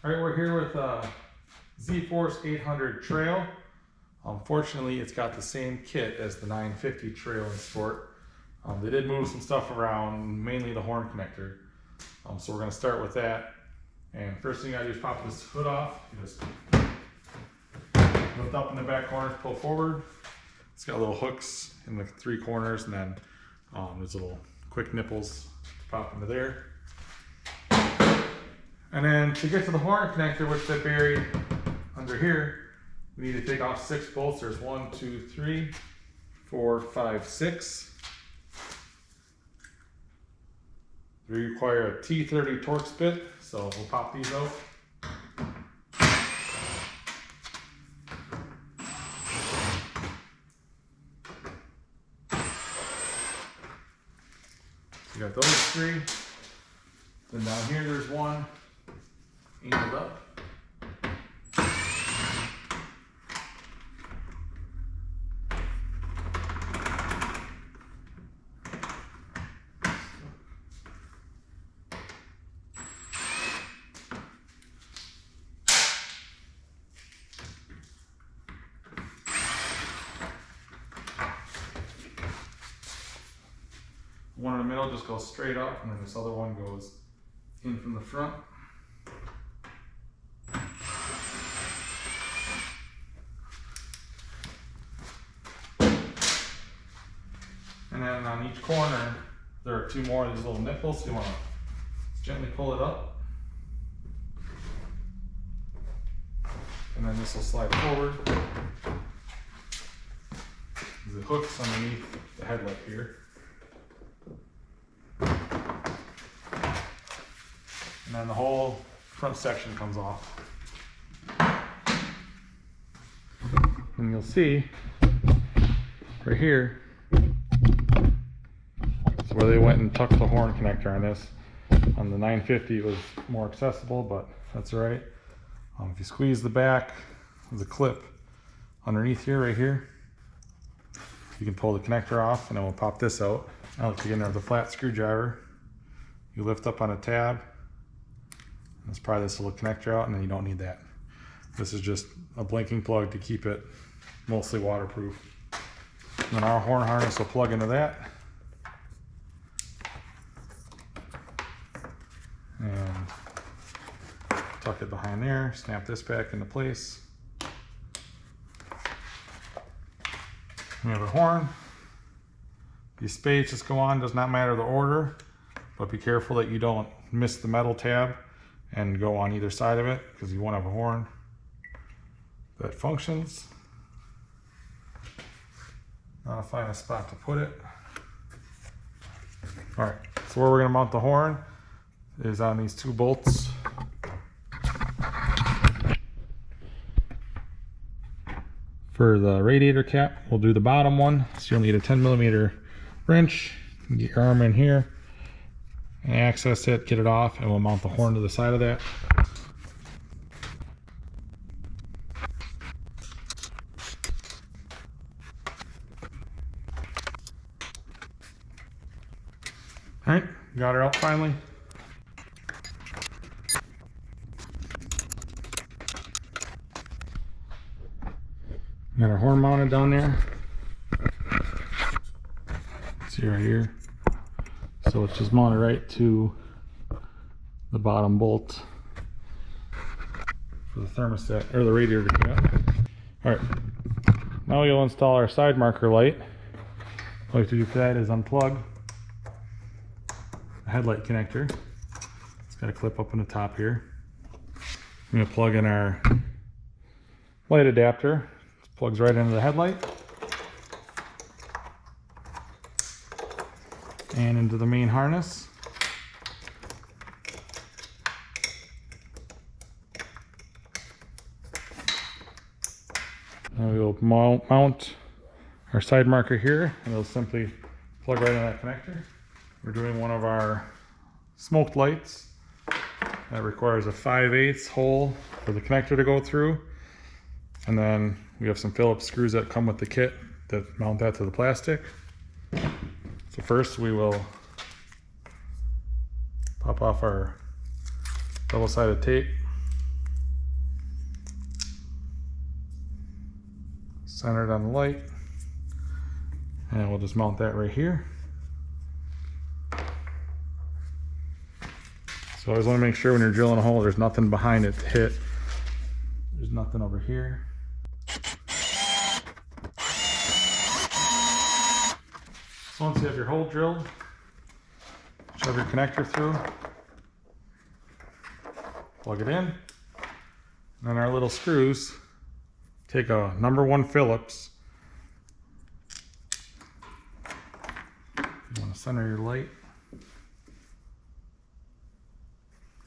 All right, we're here with ZForce 800 Trail. Unfortunately, it's got the same kit as the 950 Trail in Sport. They did move some stuff around, mainly the horn connector. So we're going to start with that. And first thing I do is pop this hood off. You just lift up in the back corners, pull forward. It's got little hooks in the three corners, and then there's little quick nipples to pop into there. And then to get to the horn connector, which they buried under here, we need to take off 6 bolts. There's 1, 2, 3, 4, 5, 6. We require a T30 Torx bit, so we'll pop these out. So you got those 3. Then down here there's 1 angled up. One in the middle just goes straight up, and then this other one goes in from the front. And then on each corner, there are 2 more of these little nipples. So you want to gently pull it up. And then this will slide forward. There's the hooks underneath the headlight here. And then the whole front section comes off. And you'll see right here, it's where they went and tucked the horn connector on this. On the 950 it was more accessible, but that's all right. If you squeeze the back, there's a clip underneath here, right here. You can pull the connector off, and then we'll pop this out. I like to get in there with a flat screwdriver. You lift up on a tab. Let's pry this little connector out, and then you don't need that. This is just a blinking plug to keep it mostly waterproof. And then our horn harness will plug into that. And tuck it behind there, snap this back into place. We have a horn. These spades just go on, does not matter the order, but be careful that you don't miss the metal tab and go on either side of it, because you want to have a horn that functions. Now find a spot to put it. All right, so where we're going to mount the horn is on these 2 bolts. For the radiator cap, we'll do the bottom one. So you'll need a 10mm wrench. Get your arm in here and access it, get it off, and we'll mount the horn to the side of that. All right, got her out finally. Got our horn mounted down there. See right here. So it's just mounted right to the bottom bolt for the thermostat, or the radiator cap. All right, now we'll install our side marker light. What we have to do for that is unplug the headlight connector. It's got a clip up in the top here. I'm gonna plug in our light adapter. It plugs right into the headlight and into the main harness. Now we'll mount our side marker here, and it'll simply plug right in that connector. We're doing one of our smoked lights that requires a 5/8 hole for the connector to go through, and then we have some Phillips screws that come with the kit that mount that to the plastic. So first we will pop off our double-sided tape. center it on the light, and we'll just mount that right here. So always want to make sure when you're drilling a hole there's nothing behind it to hit. There's nothing over here. So once you have your hole drilled, shove your connector through, plug it in, and then our little screws, take a #1 Phillips. You want to center your light,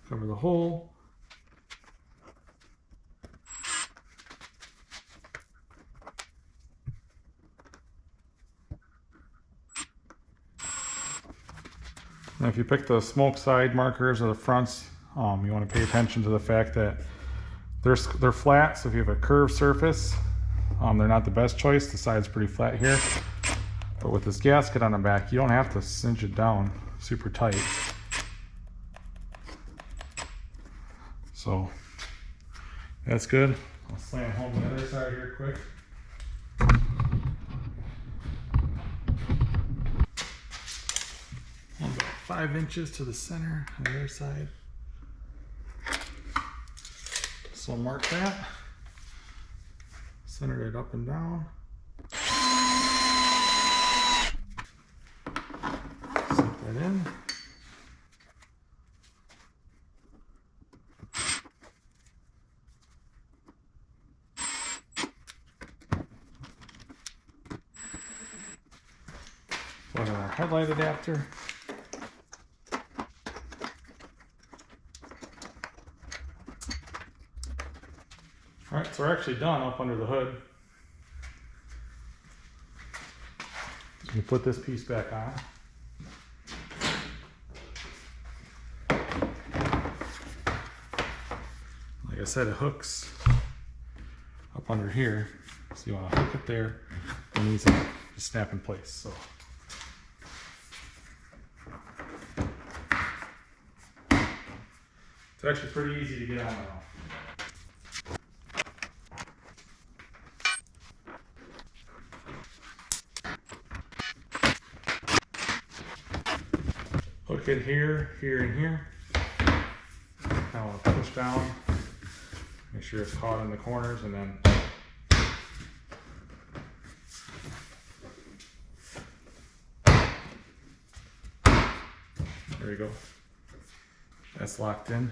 cover the hole. Now if you pick the smoke side markers or the fronts, you want to pay attention to the fact that they're flat, so if you have a curved surface, they're not the best choice. The side's pretty flat here. But with this gasket on the back, you don't have to cinch it down super tight. So that's good. I'll slam home the other side here quick. About 5 inches to the center on the other side. So mark that. Center it up and down. Set that in. Plug in our headlight adapter. Alright, so we're actually done up under the hood. So we put this piece back on. Like I said, it hooks up under here. So you want to hook it there. It needs to snap in place. So it's actually pretty easy to get on and off. Hook it here, here, and here. Now I'll push down, make sure it's caught in the corners, and then there you go. That's locked in.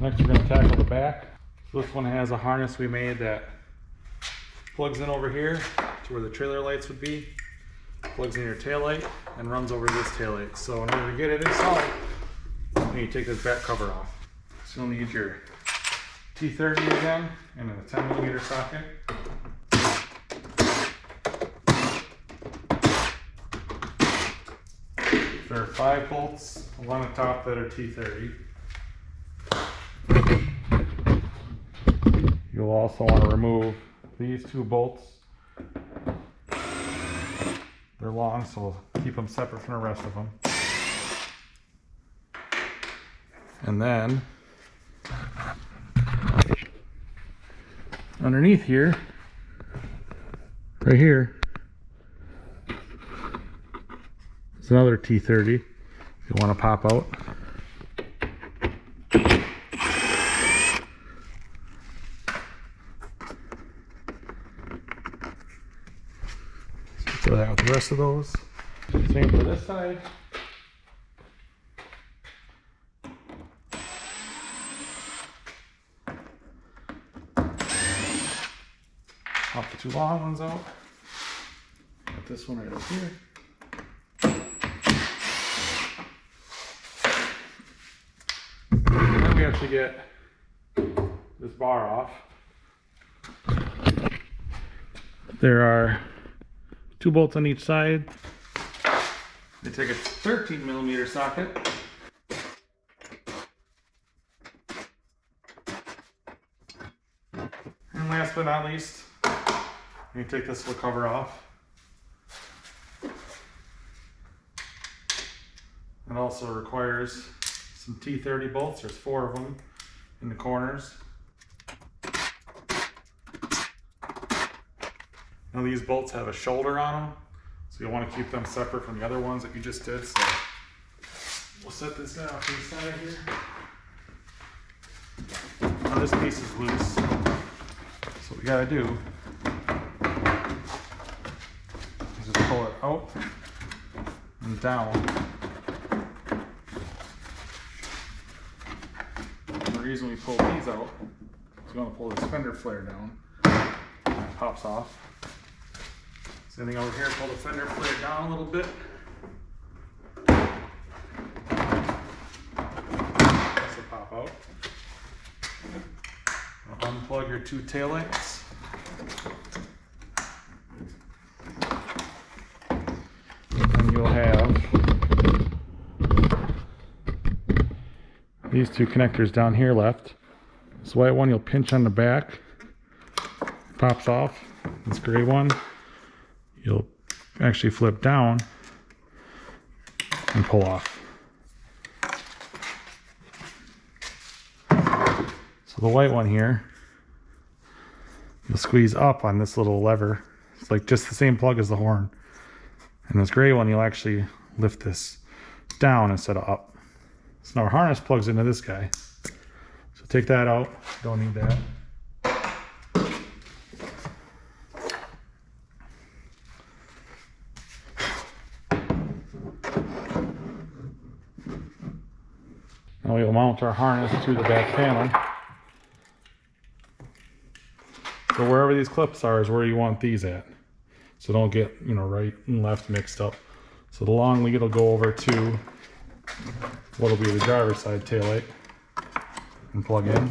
Next we're going to tackle the back. So this one has a harness we made that plugs in over here to where the trailer lights would be. Plugs in your taillight and runs over this taillight. So in order to get it installed, you need to take this back cover off. So you'll need your T30 again and a 10mm socket. There are 5 bolts along the top that are T30. You'll also want to remove these 2 bolts. They're long, so we'll keep them separate from the rest of them. And then underneath here, right here, is another T30 if you want to pop out. So that with the rest of those. Same for this side. Pop the 2 long ones out. Got this one right up here. And then we have to get this bar off. There are 2 bolts on each side. They take a 13mm socket. And last but not least, you take this little cover off. It also requires some T30 bolts. There's 4 of them in the corners. Now these bolts have a shoulder on them, so you'll want to keep them separate from the other ones that you just did. So we'll set this guy off to the side here. Now this piece is loose, so what we gotta do is just pull it out and down. And the reason we pull these out is we want to pull this fender flare down, and it pops off. Same thing over here, pull the fender flare down a little bit. This will pop out. Unplug your two taillights. And you'll have these two connectors down here left. This white one you'll pinch on the back, pops off. This gray one you'll actually flip down and pull off. So the white one here, you'll squeeze up on this little lever. It's like just the same plug as the horn. And this gray one, you'll actually lift this down instead of up. So now our harness plugs into this guy. So take that out, don't need that. Now we'll mount our harness to the back panel. So wherever these clips are is where you want these at. So don't get, right and left mixed up. So the long lead will go over to what will be the driver's side taillight and plug in.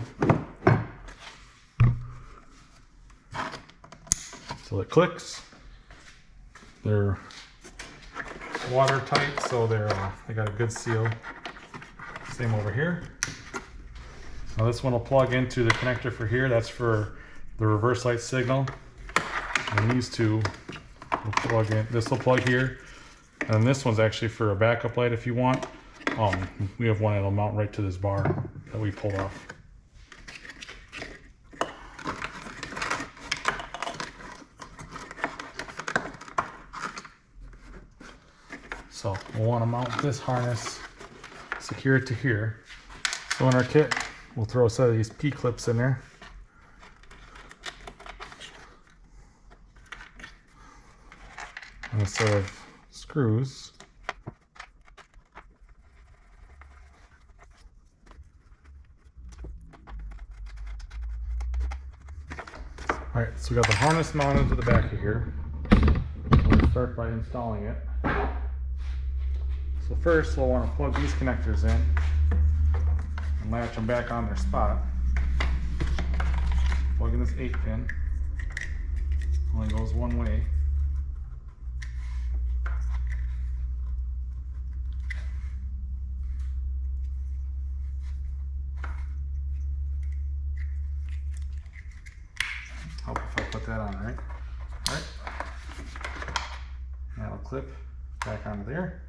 So it clicks. They're watertight, so they got a good seal. Same over here. Now this one will plug into the connector for here. That's for the reverse light signal. And these two will plug in. This will plug here. And this one's actually for a backup light if you want. We have one that'll mount right to this bar that we pulled off. So we'll want to mount this harness, secure it to here. So in our kit, we'll throw a set of these P-clips in there. And a set of screws. Alright, so we got the harness mounted to the back of here. We'll start by installing it. So first we'll want to plug these connectors in and latch them back on their spot. Plug in this 8-pin. Only goes one way. Help if I put that on, right? Alright. That'll clip back onto there.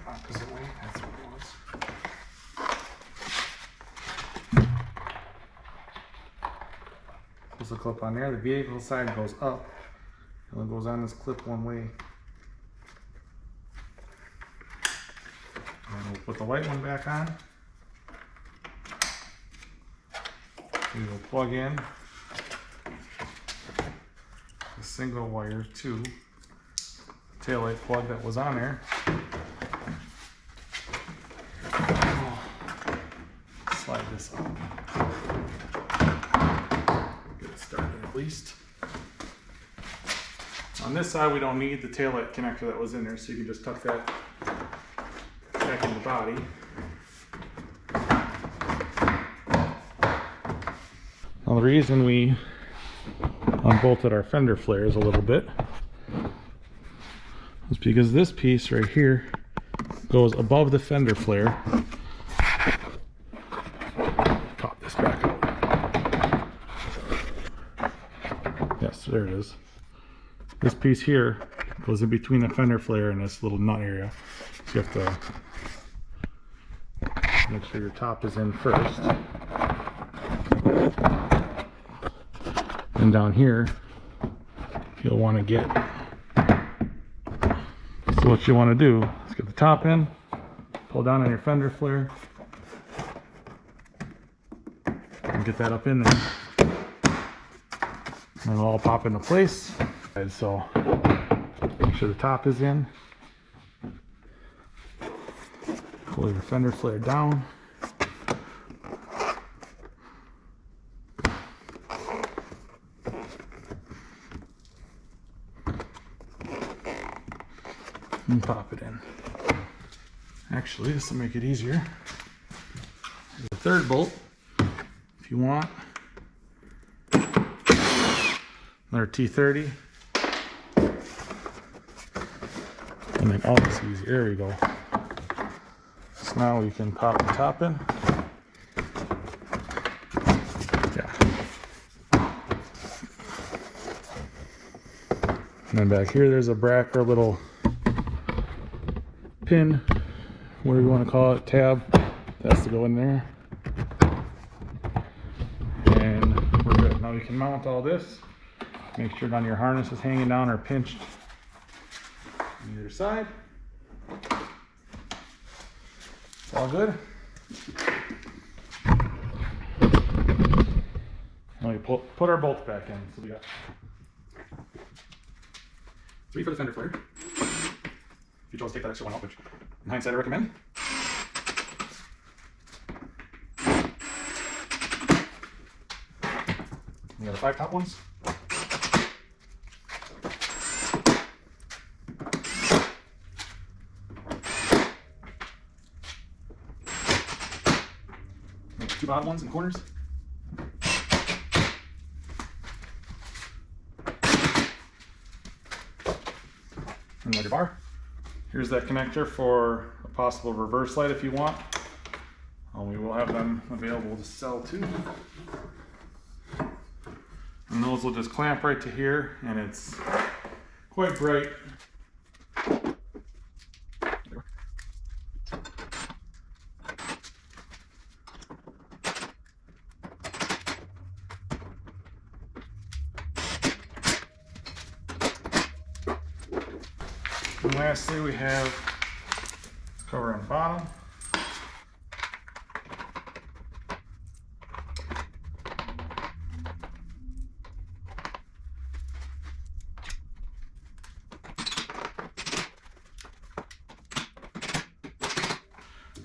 Opposite way, that's what it was. There's a clip on there. The vehicle side goes up and it goes on this clip one way. And we'll put the white one back on. We will plug in the single wire to the taillight plug that was on there. Slide this up. Get it started at least. On this side we don't need the taillight connector that was in there, so you can just tuck that back in the body. Now the reason we unbolted our fender flares a little bit is because this piece right here goes above the fender flare. Pop this back up. Yes, there it is. This piece here goes in between the fender flare and this little nut area. So you have to make sure your top is in first. And down here, you'll want to get, so what you want to do is get the top in, pull down on your fender flare, and get that up in there. And it'll all pop into place. And so make sure the top is in. Pull your fender flare down. And pop it in. Actually, this will make it easier. There's a third bolt if you want. Another T30. And then, oh, it's easy. There we go. So now we can pop the top in. Yeah. And then back here, there's a bracket, or little pin, whatever you want to call it, tab. That has to go in there. And we're good. Now we can mount all this. Make sure none of your harness is hanging down or pinched on either side. It's all good. Now we put our bolts back in. So we got 3 for the fender flare. If you chose to take that extra one out, which in hindsight I recommend. We got the 5 top ones. And 2 bottom ones in corners. And your bar. Here's that connector for a possible reverse light if you want. We will have them available to sell too. And those will just clamp right to here, and it's quite bright. And lastly, we have cover on the bottom.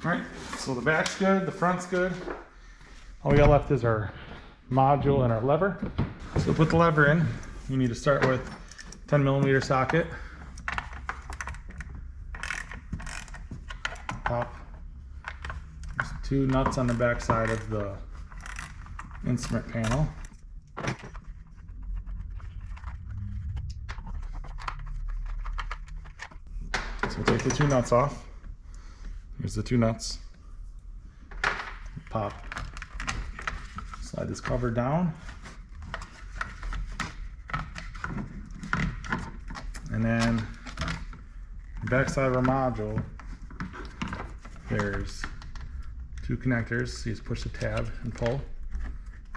Alright, so the back's good, the front's good. All we got left is our module and our lever. So to put the lever in, you need to start with 10mm socket. Top. There's 2 nuts on the back side of the instrument panel. So we'll take the 2 nuts off. Here's the 2 nuts. Pop. Slide this cover down. And then the back side of our module, there's 2 connectors. So you just push the tab and pull.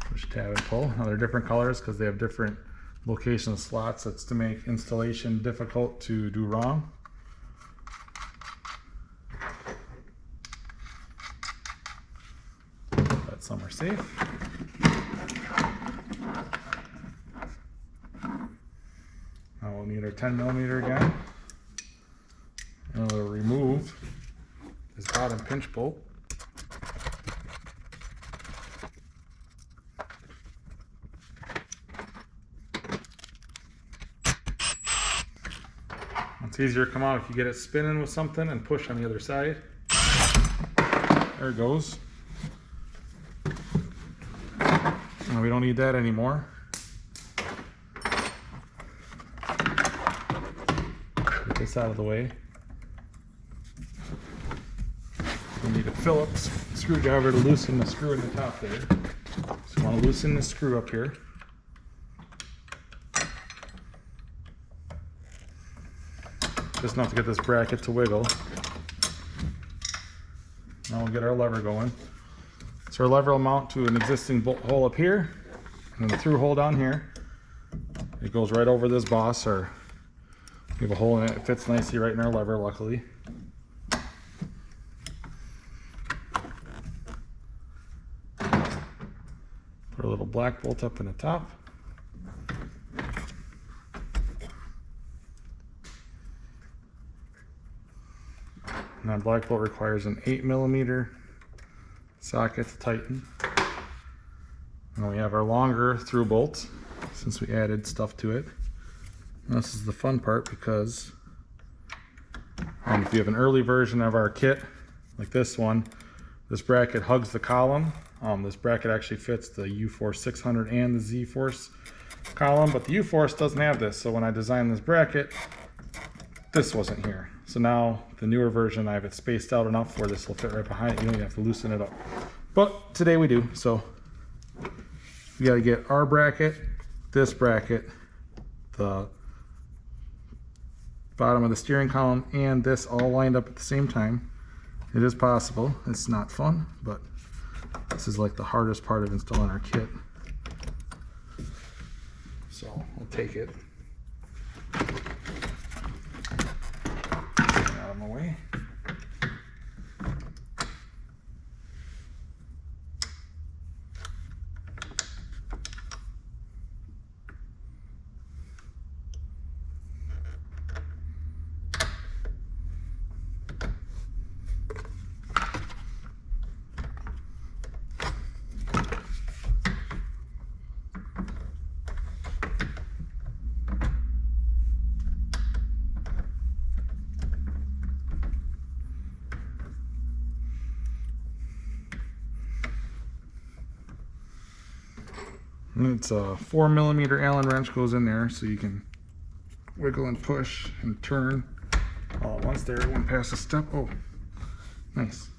Push tab and pull. Now they're different colors because they have different location slots. That's to make installation difficult to do wrong. Some are safe. Now we'll need our 10mm again. And we'll remove this bottom pinch bolt. It's easier to come out if you get it spinning with something and push on the other side. There it goes. And we don't need that anymore. Get this out of the way. We need a Phillips screwdriver to loosen the screw in the top there. So you want to loosen the screw up here. Just enough to get this bracket to wiggle. Now we'll get our lever going. So our lever will mount to an existing bolt hole up here, and the through hole down here. It goes right over this boss, or we have a hole in it. It fits nicely right in our lever, luckily. Put a little black bolt up in the top. And that black bolt requires an 8mm socket to tighten. And we have our longer through bolt, since we added stuff to it. And this is the fun part, because if you have an early version of our kit, like this one, this bracket hugs the column. This bracket actually fits the UForce 600 and the ZForce column, but the UForce doesn't have this. So when I designed this bracket, this wasn't here. So now the newer version, I have it spaced out enough where this will fit right behind it. You don't even have to loosen it up. But today we do. So we got to get our bracket, this bracket, the bottom of the steering column, and this all lined up at the same time. It is possible. It's not fun, but this is like the hardest part of installing our kit. So we'll take it out of my way. And it's a 4mm Allen wrench goes in there, so you can wiggle and push and turn all at once. There, it went past a step. Oh, nice.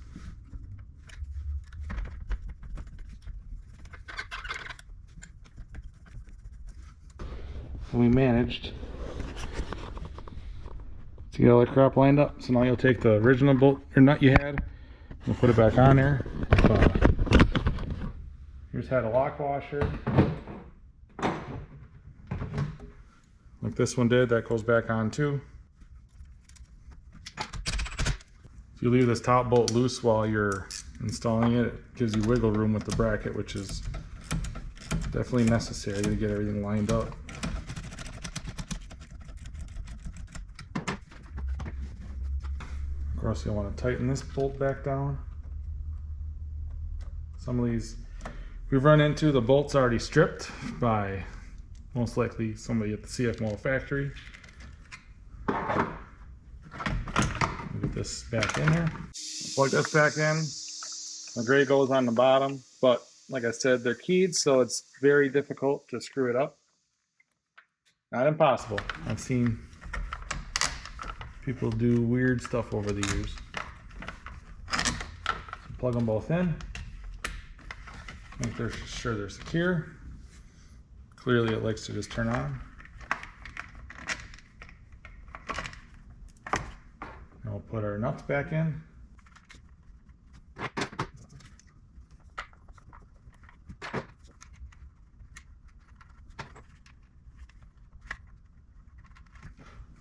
And we managed to get all the crap lined up. So now you'll take the original bolt or nut you had, and put it back on there. Here's had a lock washer, like this one did. That goes back on too. If you leave this top bolt loose while you're installing it, it gives you wiggle room with the bracket, which is definitely necessary to get everything lined up. Of course, you'll want to tighten this bolt back down. Some of these we've run into, the bolts already stripped by most likely somebody at the CF Moto factory. Get this back in here. Plug this back in. The gray goes on the bottom, but like I said, they're keyed, so it's very difficult to screw it up. Not impossible. I've seen people do weird stuff over the years. So plug them both in. Make sure they're secure. Clearly it likes to just turn on. And we'll put our nuts back in.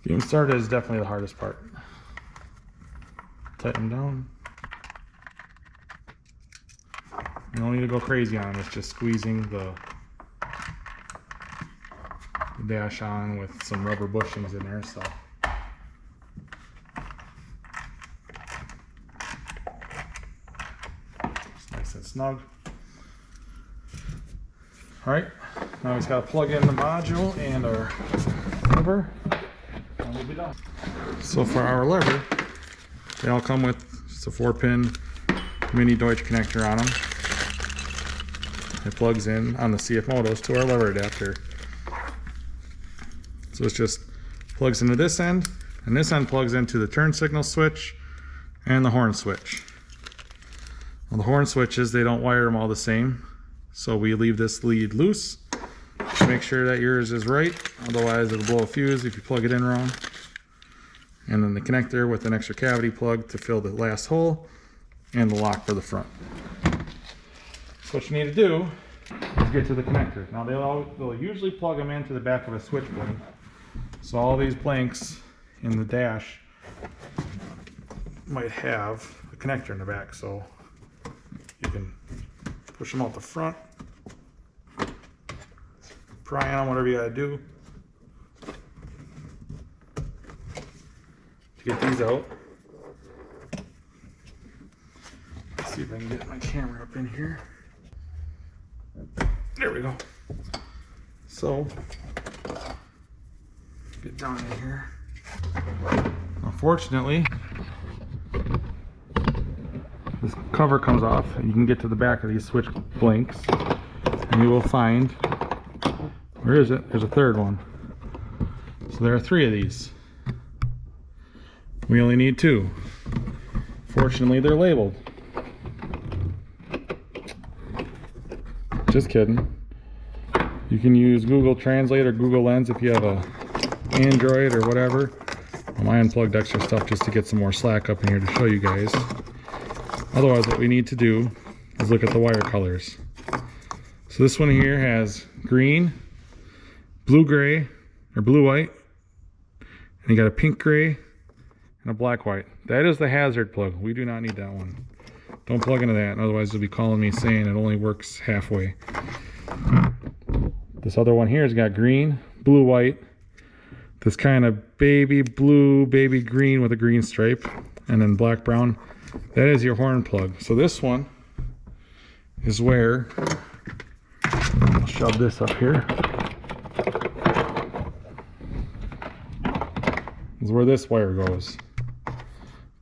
Getting started is definitely the hardest part. Tighten them down. You don't need to go crazy on them, it's just squeezing the dash on with some rubber bushings in there, so. It's nice and snug. Alright, now we just got to plug in the module and our lever, and we'll be done. So for our lever, they all come with just a 4-pin mini Deutsch connector on them. It plugs in on the CF Motos to our lever adapter. So it just plugs into this end, and this end plugs into the turn signal switch and the horn switch. Well, the horn switches, they don't wire them all the same, so we leave this lead loose to make sure that yours is right, otherwise it'll blow a fuse if you plug it in wrong. And then the connector with an extra cavity plug to fill the last hole, and the lock for the front. So what you need to do is get to the connector. Now they'll usually plug them into the back of a switch blank. So all these blanks in the dash might have a connector in the back, so you can push them out the front, pry on them, whatever you gotta do to get these out. Let's see if I can get my camera up in here. There we go. So get down in here. Unfortunately, this cover comes off and you can get to the back of these switch blanks and you will find, where is it? There's a third one. So there are 3 of these. We only need 2. Fortunately, they're labeled. Just kidding. You can use Google Translate or Google Lens if you have a Android or whatever. I unplugged extra stuff just to get some more slack up in here to show you guys. Otherwise, what we need to do is look at the wire colors. So this one here has green, blue gray, or blue white, and you got a pink gray and a black white. That is the hazard plug. We do not need that one. Don't plug into that, otherwise you'll be calling me saying it only works halfway. This other one here has got green, blue, white, this kind of baby blue, baby green with a green stripe, and then black, brown. That is your horn plug. So this one is where, I'll shove this up here, is where this wire goes.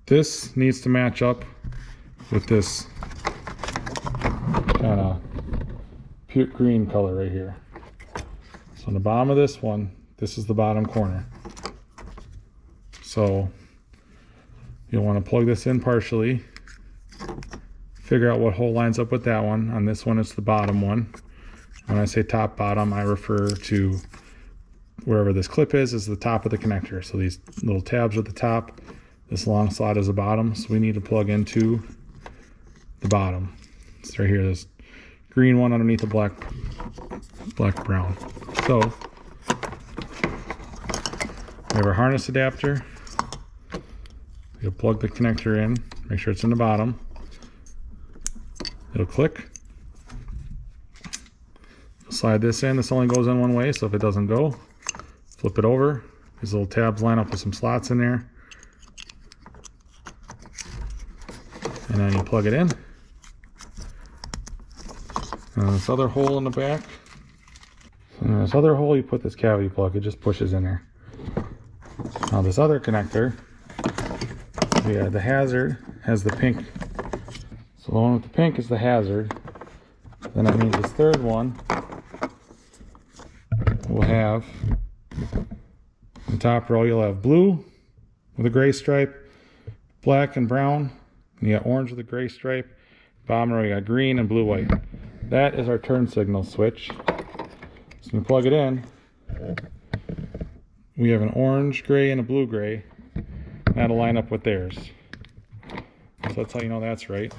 This needs to match up with this kind of pure green color right here. So on the bottom of this one, this is the bottom corner. So you'll want to plug this in partially, figure out what hole lines up with that one. On this one, it's the bottom one. When I say top bottom, I refer to wherever this clip is the top of the connector. So these little tabs at the top, this long slot is the bottom. So we need to plug into the bottom. It's right here, this green one underneath the black brown. So we have our harness adapter. You'll plug the connector in, make sure it's in the bottom. It'll click. Slide this in. This only goes in one way, so if it doesn't go, flip it over. These little tabs line up with some slots in there. And then you plug it in. And this other hole in the back. So in this other hole, you put this cavity plug. It just pushes in there. Now this other connector, yeah, the hazard has the pink. So the one with the pink is the hazard. Then that means this third one will have, in the top row, you'll have blue with a gray stripe, black and brown, and you got orange with a gray stripe. Bottom row, you got green and blue, white. That is our turn signal switch. So when you plug it in, we have an orange gray and a blue gray. That'll line up with theirs. So that's how you know that's right.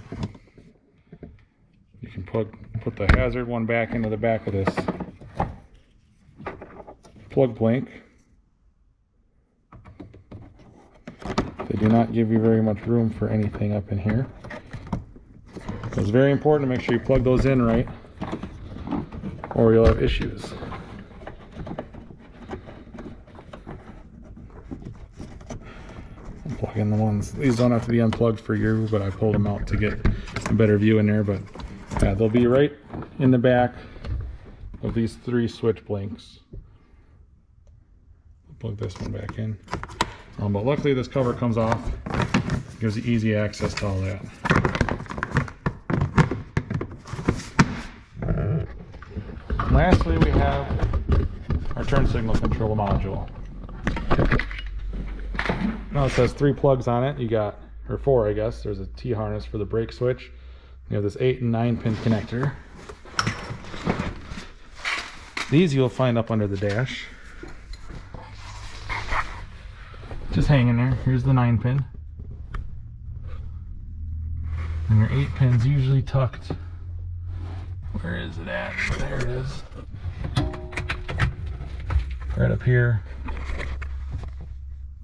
You can put the hazard one back into the back of this plug blank. They do not give you very much room for anything up in here. So it's very important to make sure you plug those in right, or you'll have issues. I'm plugging the ones, these don't have to be unplugged for you, but I pulled them out to get a better view in there. But yeah, they'll be right in the back of these 3 switch blanks. Plug this one back in. But luckily this cover comes off, gives you easy access to all that. Lastly, we have our turn signal control module. Now it says 3 plugs on it. You got, or 4 I guess. There's a T-harness for the brake switch. You have this 8 and 9 pin connector. These you'll find up under the dash. Just hanging there. Here's the 9 pin. And your 8-pin's usually tucked. Where is it at? There it is. Right up here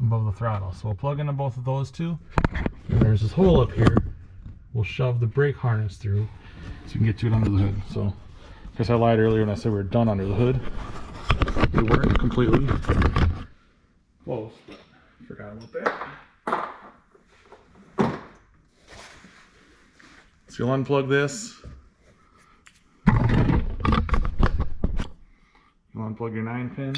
above the throttle. So we'll plug into both of those two. And there's this hole up here. We'll shove the brake harness through so we can get to it under the hood. So I guess I lied earlier when I said we were done under the hood. We weren't completely close, but I forgot about that. So you'll unplug this. You'll unplug your 9-pin.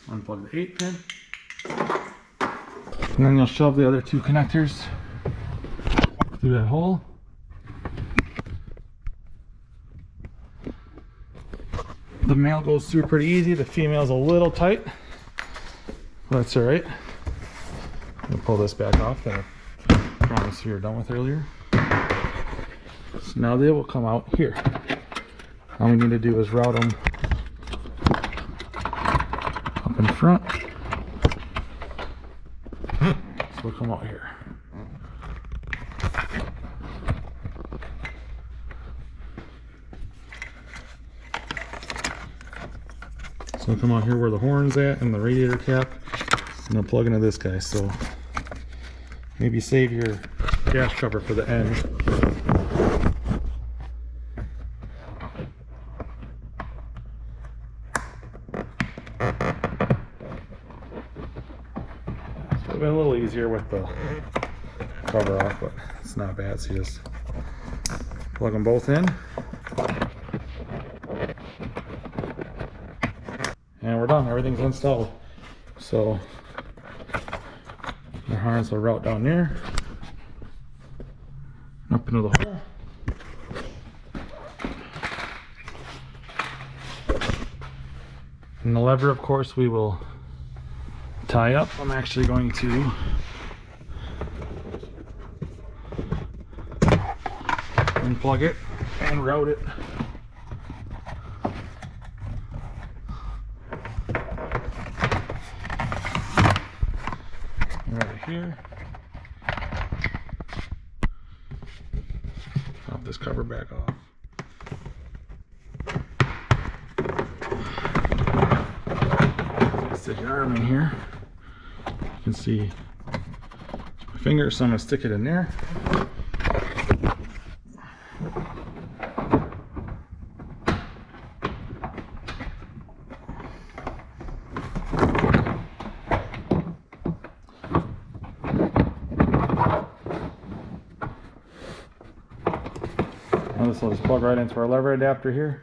Unplug the 8-pin. And then you'll shove the other 2 connectors through that hole. The male goes through pretty easy. The female's a little tight. That's alright. I'll pull this back off that I promised we were done with earlier. So now they will come out here. All we need to do is route them up in front. So we'll come out here. So we'll come out here where the horn's at and the radiator cap, and they'll plug into this guy. So maybe save your gas cover for the end. So it's been a little easier with the cover off, but it's not bad. So you just plug them both in. And we're done. Everything's installed. So the harness will route down there, up into the hole. And the lever, of course, we will tie up. I'm actually going to unplug it and route it. Right here. Pop this cover back off. Stick your arm in here. You can see my finger, so I'm going to stick it in there. Now this will just plug right into our lever adapter here.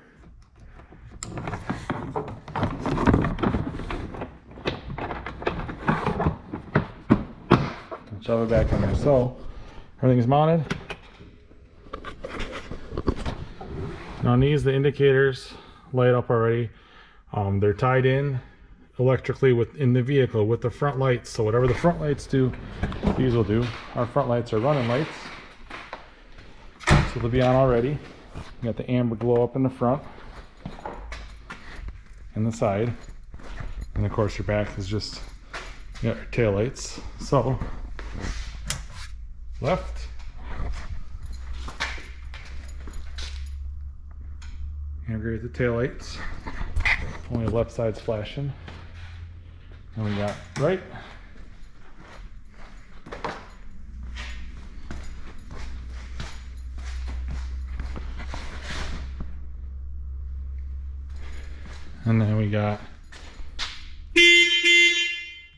Shove it back in there. So everything's mounted. Now on these, the indicators light up already. They're tied in electrically within the vehicle with the front lights. So whatever the front lights do, these will do. Our front lights are running lights, so they'll be on already. You got the amber glow up in the front and the side, and of course your back is just, you got your tail lights. So left, amber with the tail lights, only the left side's flashing. And we got right, and then we got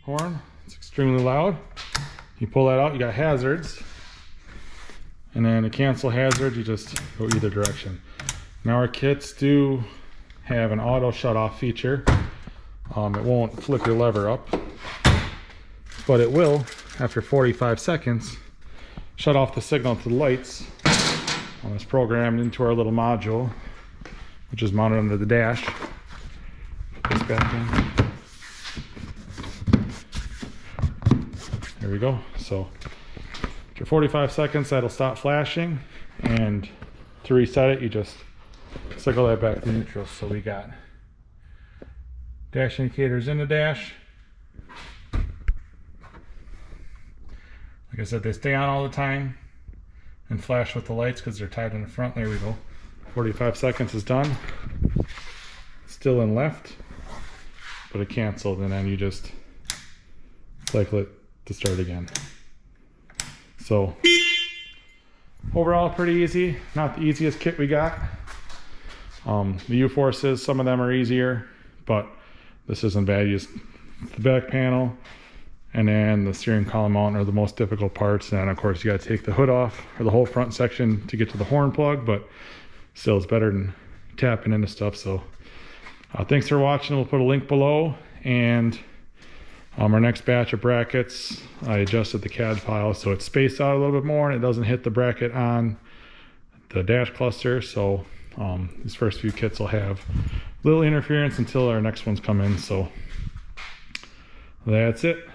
horn. It's extremely loud. You pull that out, you got hazards, and then to cancel hazards, you just go either direction. Now our kits do have an auto shut off feature. It won't flip your lever up, but it will, after 45 seconds, shut off the signal to the lights. It's programmed into our little module, which is mounted under the dash. Put this back in. There we go. So after 45 seconds, that'll stop flashing, and to reset it, you just cycle that back to neutral. So we got dash indicators in the dash, Like I said, they stay on all the time and flash with the lights because they're tied in the front. There we go. 45 seconds is done. Still in left, but it canceled, and then you just cycle it to start again. So overall, pretty easy. Not the easiest kit we got. The UForces, some of them are easier, but this isn't bad. You just the back panel and then the steering column mount are the most difficult parts. And then of course you got to take the hood off, or the whole front section, to get to the horn plug, but still it's better than tapping into stuff. So thanks for watching. We'll put a link below, and our next batch of brackets, I adjusted the CAD file so it's spaced out a little bit more and it doesn't hit the bracket on the dash cluster. So these first few kits will have little interference until our next ones come in. So that's it.